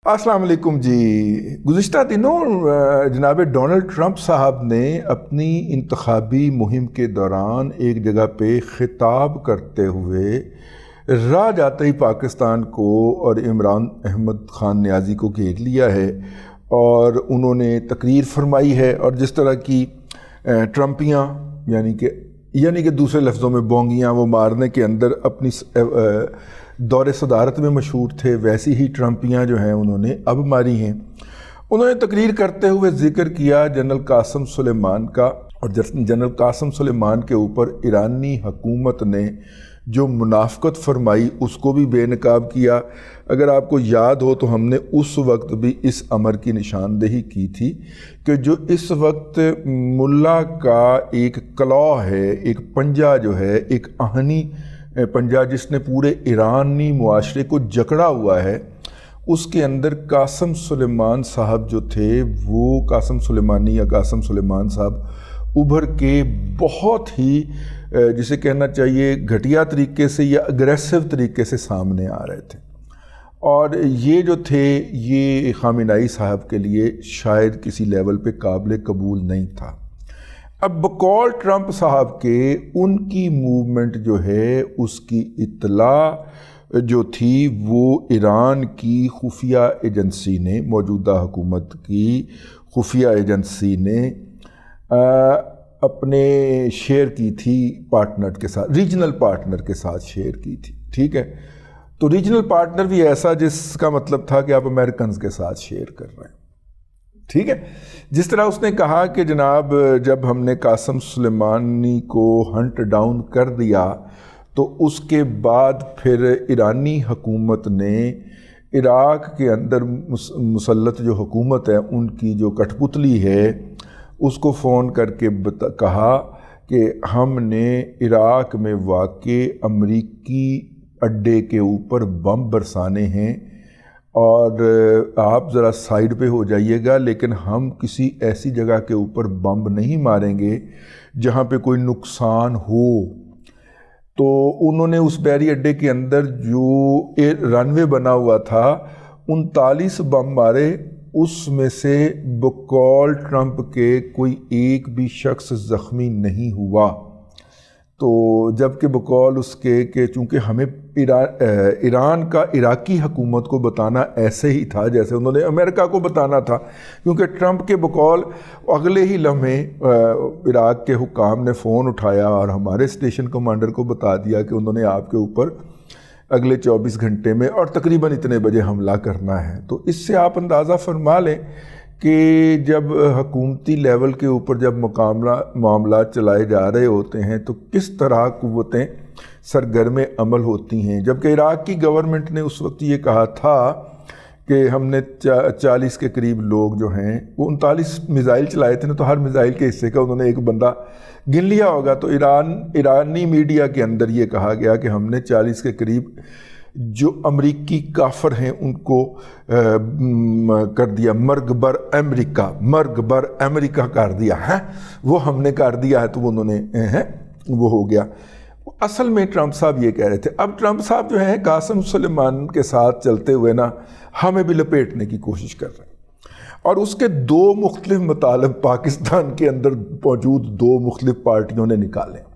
السلام علیکم جی۔ گزشتہ دنوں جناب ڈونلڈ ٹرمپ صاحب نے اپنی انتخابی مہم کے دوران ایک جگہ پہ خطاب کرتے ہوئے راہ جاتے ہی پاکستان کو اور عمران احمد خان نیازی کو گھیر لیا ہے اور انہوں نے تقریر فرمائی ہے، اور جس طرح کی ٹرمپیاں یعنی کہ دوسرے لفظوں میں بونگیاں وہ مارنے کے اندر اپنی دور صدارت میں مشہور تھے، ویسی ہی ٹرمپیاں جو ہیں انہوں نے اب ماری ہیں۔ انہوں نے تقریر کرتے ہوئے ذکر کیا جنرل قاسم سلیمان کا، اور جنرل قاسم سلیمان کے اوپر ایرانی حکومت نے جو منافقت فرمائی اس کو بھی بے نقاب کیا۔ اگر آپ کو یاد ہو تو ہم نے اس وقت بھی اس امر کی نشاندہی کی تھی کہ جو اس وقت ملا کا ایک کلاع ہے، ایک پنجہ جو ہے، ایک آہنی پنجہ جس نے پورے ایرانی معاشرے کو جکڑا ہوا ہے، اس کے اندر قاسم سلیمان صاحب جو تھے، وہ قاسم سلیمانی یا قاسم سلیمان صاحب ابھر کے بہت ہی جسے کہنا چاہیے گھٹیا طریقے سے یا اگریسو طریقے سے سامنے آ رہے تھے، اور یہ جو تھے یہ خامنہئی صاحب کے لیے شاید کسی لیول پہ قابل قبول نہیں تھا۔ اب بقول ٹرمپ صاحب کے ان کی موومنٹ جو ہے اس کی اطلاع جو تھی وہ ایران کی خفیہ ایجنسی نے، موجودہ حکومت کی خفیہ ایجنسی نے اپنے شیئر کی تھی پارٹنر کے ساتھ، ریجنل پارٹنر کے ساتھ شیئر کی تھی، ٹھیک ہے؟ تو ریجنل پارٹنر بھی ایسا جس کا مطلب تھا کہ آپ امریکنز کے ساتھ شیئر کر رہے ہیں، ٹھیک ہے؟ جس طرح اس نے کہا کہ جناب جب ہم نے قاسم سلیمانی کو ہنٹ ڈاؤن کر دیا تو اس کے بعد پھر ایرانی حکومت نے عراق کے اندر مسلط جو حکومت ہے ان کی جو کٹھ پتلی ہے اس کو فون کر کے کہا کہ ہم نے عراق میں واقع امریکی اڈے کے اوپر بم برسانے ہیں اور آپ ذرا سائیڈ پہ ہو جائیے گا، لیکن ہم کسی ایسی جگہ کے اوپر بم نہیں ماریں گے جہاں پہ کوئی نقصان ہو۔ تو انہوں نے اس بحری اڈے کے اندر جو رن وے بنا ہوا تھا 39 بم مارے، اس میں سے بقول ٹرمپ کے کوئی ایک بھی شخص زخمی نہیں ہوا۔ تو جبکہ بقول اس کے کہ چونکہ ہمیں ایران کا عراقی حکومت کو بتانا ایسے ہی تھا جیسے انہوں نے امریکہ کو بتانا تھا، کیونکہ ٹرمپ کے بقول اگلے ہی لمحے عراق کے حکام نے فون اٹھایا اور ہمارے اسٹیشن کمانڈر کو بتا دیا کہ انہوں نے آپ کے اوپر اگلے 24 گھنٹے میں اور تقریباً اتنے بجے حملہ کرنا ہے۔ تو اس سے آپ اندازہ فرما لیں کہ جب حکومتی لیول کے اوپر جب معاملات چلائے جا رہے ہوتے ہیں تو کس طرح قوتیں سرگرم عمل ہوتی ہیں۔ جبکہ عراق کی گورنمنٹ نے اس وقت یہ کہا تھا کہ ہم نے 40 کے قریب لوگ جو ہیں وہ 39 میزائل چلائے تھے نا، تو ہر میزائل کے حصے کا انہوں نے ایک بندہ گن لیا ہوگا۔ تو ایرانی میڈیا کے اندر یہ کہا گیا کہ ہم نے 40 کے قریب جو امریکی کافر ہیں ان کو کر دیا، مرگ بر امریکہ کر دیا ہے، وہ ہم نے کر دیا ہے، تو انہوں نے وہ ہو گیا۔ اصل میں ٹرمپ صاحب یہ کہہ رہے تھے۔ اب ٹرمپ صاحب جو ہیں قاسم سلیمان کے ساتھ چلتے ہوئے نا ہمیں بھی لپیٹنے کی کوشش کر رہے ہیں، اور اس کے دو مختلف مطالب پاکستان کے اندر موجود دو مختلف پارٹیوں نے نکالے۔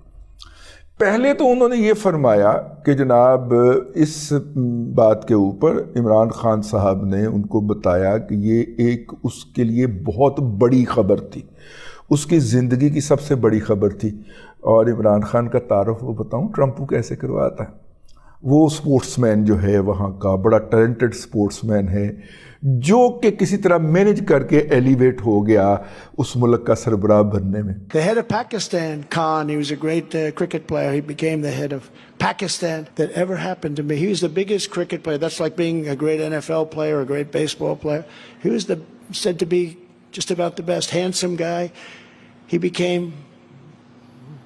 پہلے تو انہوں نے یہ فرمایا کہ جناب اس بات کے اوپر عمران خان صاحب نے ان کو بتایا کہ یہ ایک اس کے لیے بہت بڑی خبر تھی، اس کی زندگی کی سب سے بڑی خبر تھی۔ اور عمران خان کا تعارف وہ بتاؤں ٹرمپ کیسے کرواتا ہے؟ وہ سپورٹس مین جو ہے وہاں کا بڑا ٹیلنٹڈ سپورٹس مین ہے، جو کہ کسی طرح مینج کر کے ایلیویٹ ہو گیا اس ملک کا سربراہ بننے میں۔ The head of Pakistan, Khan, he was a great cricket player. He became the head of Pakistan. That ever happened to me. He was the biggest cricket player. That's like being a great NFL player, a great baseball player. He was said to be just about the best. Handsome guy. He became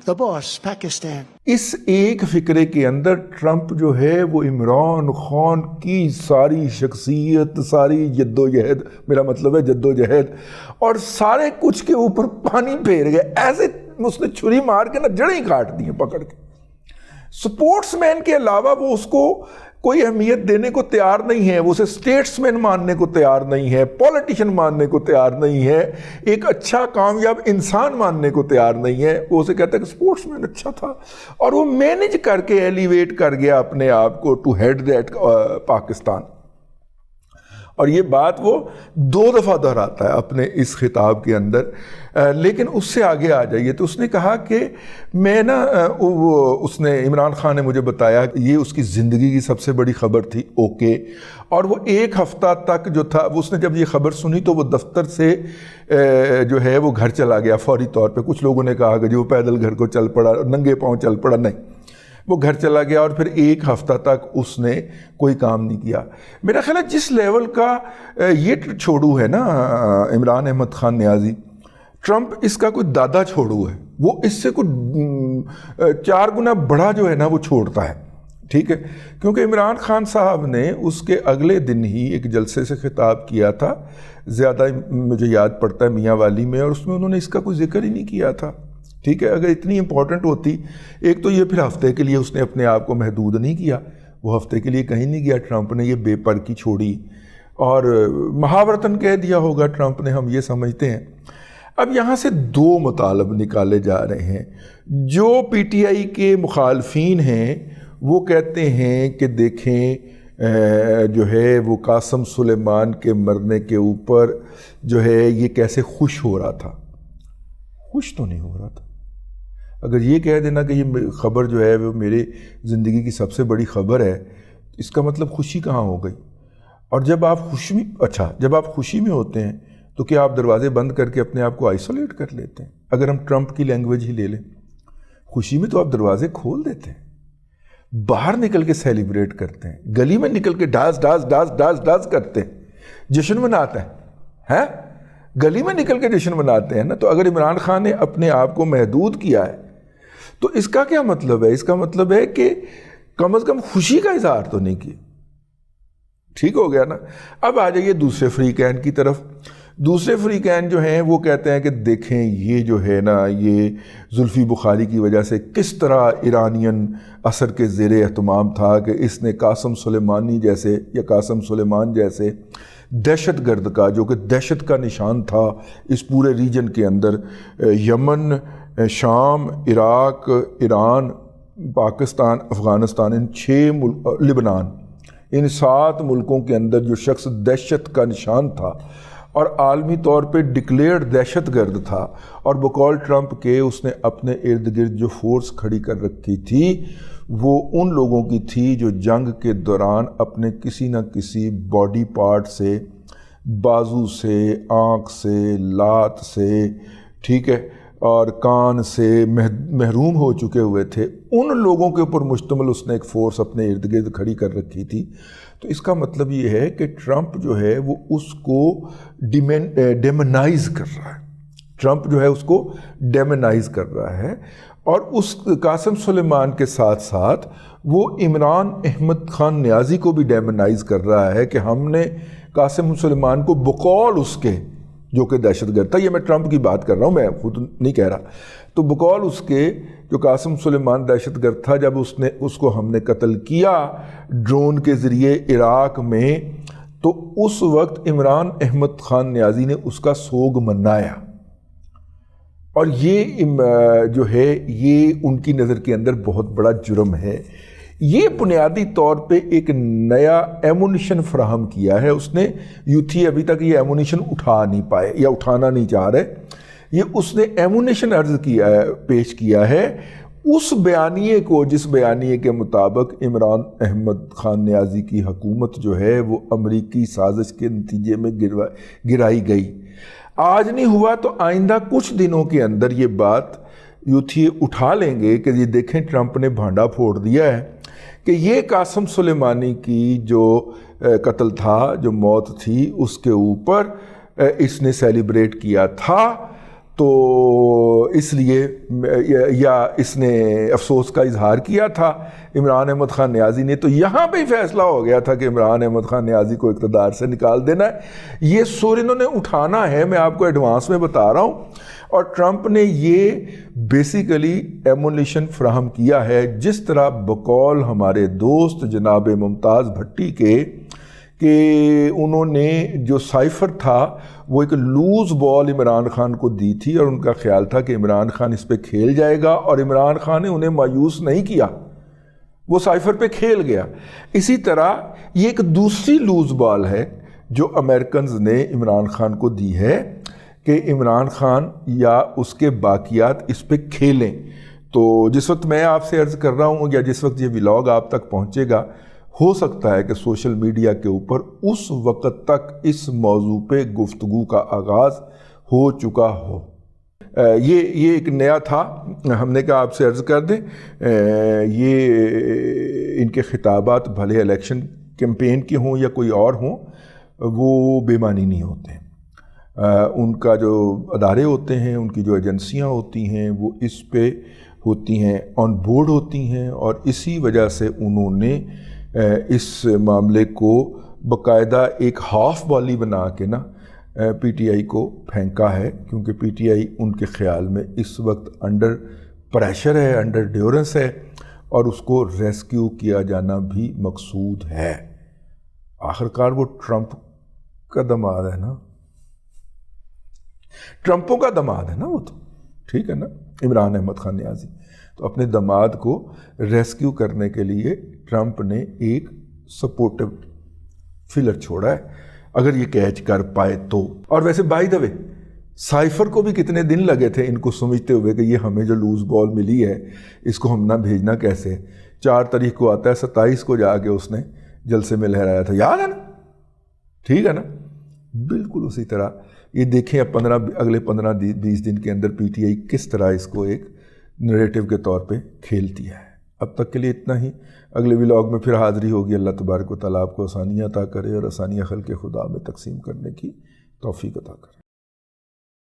the boss, Pakistan. اس ایک فکرے کے اندر Trump جو ہے وہ عمران خان کی ساری شخصیت، ساری جدوجہد، میرا مطلب ہے جدوجہد، اور سارے کچھ کے اوپر پانی پھیر گئے، ایسے اس نے چھری مار کے نا جڑیں کاٹ دی ہیں پکڑ کے۔ سپورٹس مین کے علاوہ وہ اس کو کوئی اہمیت دینے کو تیار نہیں ہے، وہ اسے اسٹیٹس مین ماننے کو تیار نہیں ہے، پولیٹیشین ماننے کو تیار نہیں ہے، ایک اچھا کامیاب انسان ماننے کو تیار نہیں ہے. وہ اسے کہتا ہے کہ اسپورٹس مین اچھا تھا، اور وہ مینج کر کے ایلیویٹ کر گیا اپنے آپ کو ٹو ہیڈ دیٹ پاکستان. اور یہ بات وہ 2 دفعہ دہراتا ہے اپنے اس خطاب کے اندر. لیکن اس سے آگے آ جائیے تو اس نے کہا کہ میں نا اس نے عمران خان نے مجھے بتایا کہ یہ اس کی زندگی کی سب سے بڑی خبر تھی. اوکے. اور وہ 1 ہفتہ تک جو تھا، اس نے جب یہ خبر سنی تو وہ دفتر سے جو ہے وہ گھر چلا گیا فوری طور پہ. کچھ لوگوں نے کہا کہ جو پیدل گھر کو چل پڑا، ننگے پاؤں چل پڑا، نہیں، وہ گھر چلا گیا اور پھر 1 ہفتہ تک اس نے کوئی کام نہیں کیا. میرا خیال ہے جس لیول کا یہ چھوڑو ہے نا عمران احمد خان نیازی، ٹرمپ اس کا کوئی دادا چھوڑو ہے، وہ اس سے کوئی 4 گنا بڑا جو ہے نا وہ چھوڑتا ہے. ٹھیک ہے، کیونکہ عمران خان صاحب نے اس کے اگلے دن ہی ایک جلسے سے خطاب کیا تھا، زیادہ مجھے یاد پڑتا ہے میاں والی میں، اور اس میں انہوں نے اس کا کوئی ذکر ہی نہیں کیا تھا. ٹھیک ہے، اگر اتنی امپورٹنٹ ہوتی، ایک تو یہ پھر ہفتے کے لیے اس نے اپنے آپ کو محدود نہیں کیا، وہ ہفتے کے لیے کہیں نہیں گیا. ٹرمپ نے یہ بے پر کی چھوڑی اور محاورتاً کہہ دیا ہوگا ٹرمپ نے، ہم یہ سمجھتے ہیں. اب یہاں سے 2 مطالب نکالے جا رہے ہیں. جو پی ٹی آئی کے مخالفین ہیں وہ کہتے ہیں کہ دیکھیں جو ہے وہ قاسم سلیمان کے مرنے کے اوپر جو ہے یہ کیسے خوش ہو رہا تھا. خوش تو نہیں ہو رہا تھا. اگر یہ کہہ دینا کہ یہ خبر جو ہے وہ میرے زندگی کی سب سے بڑی خبر ہے، اس کا مطلب خوشی کہاں ہو گئی؟ اور جب آپ جب آپ خوشی میں ہوتے ہیں تو کیا آپ دروازے بند کر کے اپنے آپ کو آئسولیٹ کر لیتے ہیں؟ اگر ہم ٹرمپ کی لینگویج ہی لے لیں، خوشی میں تو آپ دروازے کھول دیتے ہیں، باہر نکل کے سیلیبریٹ کرتے ہیں، گلی میں نکل کے DOS DOS DOS DOS DOS کرتے ہیں، جشن مناتے ہیں، گلی میں نکل کے جشن مناتے ہیں نا. تو اگر عمران خان نے اپنے آپ کو محدود کیا ہے تو اس کا کیا مطلب ہے؟ اس کا مطلب ہے کہ کم از کم خوشی کا اظہار تو نہیں کیا. ٹھیک ہو گیا نا. اب آ جائیے دوسرے فریقین کی طرف. دوسرے فریقین جو ہیں وہ کہتے ہیں کہ دیکھیں یہ جو ہے نا یہ زلفی بخاری کی وجہ سے کس طرح ایرانین اثر کے زیر اہتمام تھا کہ اس نے قاسم سلیمان جیسے دہشت گرد کا، جو کہ دہشت کا نشان تھا اس پورے ریجن کے اندر، یمن، شام، عراق، ایران، پاکستان، افغانستان، ان 6 لبنان، ان 7 ملکوں کے اندر جو شخص دہشت کا نشان تھا اور عالمی طور پہ ڈکلیئرڈ دہشت گرد تھا، اور بقول ٹرمپ کے اس نے اپنے ارد گرد جو فورس کھڑی کر رکھی تھی وہ ان لوگوں کی تھی جو جنگ کے دوران اپنے کسی نہ کسی باڈی پارٹ سے، بازو سے، آنکھ سے، لات سے، ٹھیک ہے، اور کان سے محروم ہو چکے ہوئے تھے. ان لوگوں کے اوپر مشتمل اس نے ایک فورس اپنے ارد گرد کھڑی کر رکھی تھی. تو اس کا مطلب یہ ہے کہ ٹرمپ جو ہے وہ اس کو ڈیمونائز کر رہا ہے. ٹرمپ جو ہے اس کو ڈیمونائز کر رہا ہے، اور اس قاسم سلیمان کے ساتھ ساتھ وہ عمران احمد خان نیازی کو بھی ڈیمونائز کر رہا ہے کہ ہم نے قاسم سلیمان کو بقول اس کے، جو کہ دہشت گرد تھا، یہ میں ٹرمپ کی بات کر رہا ہوں، میں خود نہیں کہہ رہا، تو بقول اس کے جو قاسم سلیمان دہشت گرد تھا، جب اس کو ہم نے قتل کیا ڈرون کے ذریعے عراق میں، تو اس وقت عمران احمد خان نیازی نے اس کا سوگ منایا. اور یہ جو ہے یہ ان کی نظر کے اندر بہت بڑا جرم ہے. یہ بنیادی طور پہ ایک نیا ایمونیشن فراہم کیا ہے اس نے. یوتھی ابھی تک یہ ایمونیشن اٹھا نہیں پائے یا اٹھانا نہیں چاہ رہے. یہ اس نے ایمونیشن پیش کیا ہے اس بیانیے کو، جس بیانیے کے مطابق عمران احمد خان نیازی کی حکومت جو ہے وہ امریکی سازش کے نتیجے میں گرائی گئی. آج نہیں ہوا تو آئندہ کچھ دنوں کے اندر یہ بات یوتھی اٹھا لیں گے کہ یہ دیکھیں ٹرمپ نے بھانڈا پھوڑ دیا ہے کہ یہ قاسم سلیمانی کی جو قتل تھا، جو موت تھی، اس کے اوپر اس نے سیلیبریٹ کیا تھا. تو اس لیے یا اس نے افسوس کا اظہار کیا تھا عمران احمد خان نیازی نے، تو یہاں پہ ہی فیصلہ ہو گیا تھا کہ عمران احمد خان نیازی کو اقتدار سے نکال دینا ہے۔ یہ سور انہوں نے اٹھانا ہے، میں آپ کو ایڈوانس میں بتا رہا ہوں، اور ٹرمپ نے یہ بیسیکلی ایمونیشن فراہم کیا ہے، جس طرح بقول ہمارے دوست جناب ممتاز بھٹی کے کہ انہوں نے جو سائفر تھا وہ ایک لوز بال عمران خان کو دی تھی، اور ان کا خیال تھا کہ عمران خان اس پہ کھیل جائے گا، اور عمران خان نے انہیں مایوس نہیں کیا، وہ سائفر پہ کھیل گیا۔ اسی طرح یہ ایک دوسری لوز بال ہے جو امریکنز نے عمران خان کو دی ہے کہ عمران خان یا اس کے باقیات اس پہ کھیلیں۔ تو جس وقت میں آپ سے عرض کر رہا ہوں یا جس وقت یہ ولاگ آپ تک پہنچے گا، ہو سکتا ہے کہ سوشل میڈیا کے اوپر اس وقت تک اس موضوع پہ گفتگو کا آغاز ہو چکا ہو۔ یہ ایک نیا تھا، ہم نے کہا آپ سے عرض کر دیں، یہ ان کے خطابات بھلے الیکشن کیمپین کے ہوں یا کوئی اور ہوں، وہ بے معنی نہیں ہوتے۔ ان کا جو ادارے ہوتے ہیں، ان کی جو ایجنسیاں ہوتی ہیں، وہ اس پہ ہوتی ہیں، آن بورڈ ہوتی ہیں، اور اسی وجہ سے انہوں نے اس معاملے کو باقاعدہ ایک ہاف والی بنا کے نا پی ٹی آئی کو پھینکا ہے، کیونکہ پی ٹی آئی ان کے خیال میں اس وقت انڈر پریشر ہے، انڈر ڈیورنس ہے، اور اس کو ریسکیو کیا جانا بھی مقصود ہے۔ آخرکار وہ ٹرمپ کا دماد ہے نا، ٹرمپوں کا دماد ہے نا وہ، تو ٹھیک ہے نا، عمران احمد خان نیازی۔ تو اپنے دماد کو ریسکیو کرنے کے لیے ٹرمپ نے ایک سپورٹو فلر چھوڑا ہے، اگر یہ کیچ کر پائے تو۔ اور ویسے بائی دا وے، سائفر کو بھی کتنے دن لگے تھے ان کو سمجھتے ہوئے کہ یہ ہمیں جو لوز بال ملی ہے اس کو ہم نہ بھیجنا کیسے۔ 4 تاریخ کو آتا ہے، 27 کو جا کے اس نے جلسے میں لہرایا تھا، یاد ہے نا، ٹھیک ہے نا۔ بالکل اسی طرح یہ دیکھیں اب اگلے 15-20 دن کے اندر پی ٹی آئی کس طرح اس کو ایک نریٹو کے طور پہ کھیلتی ہے۔ اب تک کے لیے اتنا ہی، اگلے ولاگ میں پھر حاضری ہوگی۔ اللہ تبارک و تعالیٰ آپ کو آسانیاں عطا کرے اور آسانیاں خلق خدا میں تقسیم کرنے کی توفیق عطا کرے۔